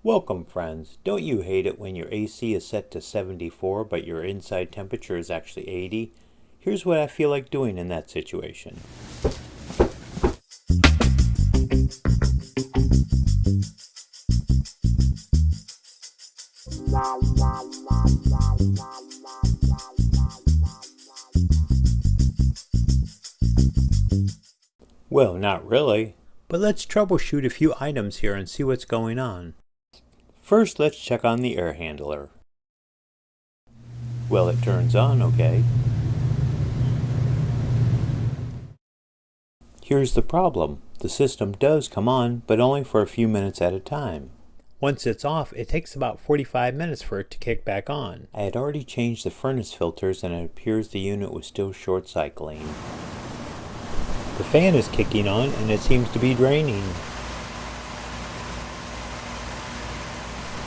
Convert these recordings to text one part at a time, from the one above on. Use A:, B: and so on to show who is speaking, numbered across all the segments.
A: Welcome friends. Don't you hate it when your AC is set to 74 but your inside temperature is actually 80? Here's what I feel like doing in that situation. Well, not really. But let's troubleshoot a few items here and see what's going on. First, let's check on the air handler. Well, it turns on okay. Here's the problem. The system does come on, but only for a few minutes at a time. Once it's off, it takes about 45 minutes for it to kick back on. I had already changed the furnace filters and it appears the unit was still short cycling. The fan is kicking on and it seems to be draining.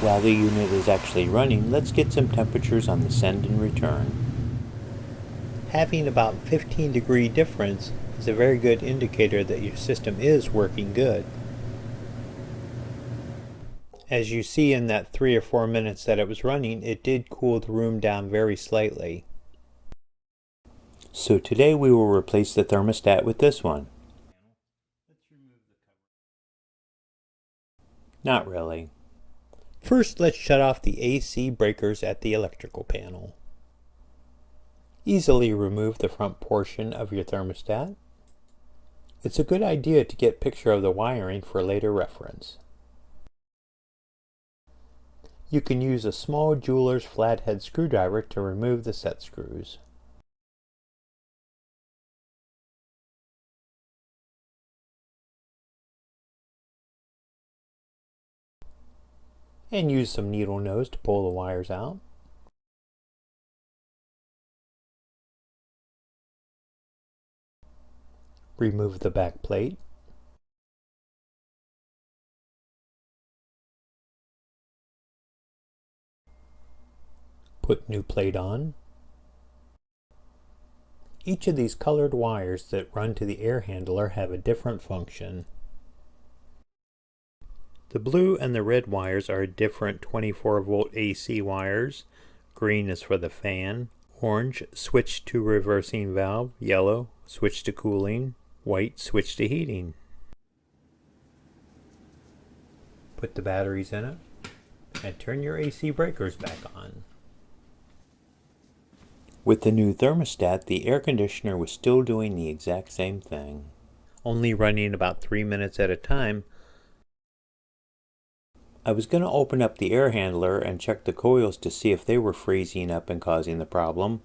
A: While the unit is actually running, let's get some temperatures on the send and return. Having about 15-degree difference is a very good indicator that your system is working good. As you see in that 3 or 4 minutes that it was running, it did cool the room down very slightly. So today we will replace the thermostat with this one. Not really. First, let's shut off the AC breakers at the electrical panel. Easily remove the front portion of your thermostat. It's a good idea to get a picture of the wiring for later reference. You can use a small jeweler's flathead screwdriver to remove the set screws. And use some needle nose to pull the wires out. Remove the back plate. Put new plate on. Each of these colored wires that run to the air handler have a different function. The blue and the red wires are different 24-volt AC wires. Green is for the fan. Orange, switch to reversing valve. Yellow, switch to cooling. White, switch to heating. Put the batteries in it and turn your AC breakers back on. With the new thermostat, the air conditioner was still doing the exact same thing, only running about 3 minutes at a time. I was going to open up the air handler and check the coils to see if they were freezing up and causing the problem.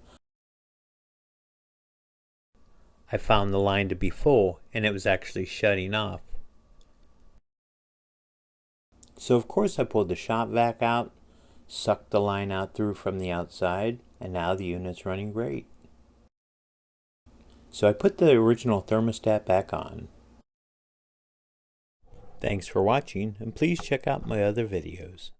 A: I found the line to be full and it was actually shutting off. So of course I pulled the shop vac out, sucked the line out through from the outside, and now the unit's running great. So I put the original thermostat back on. Thanks for watching, and please check out my other videos.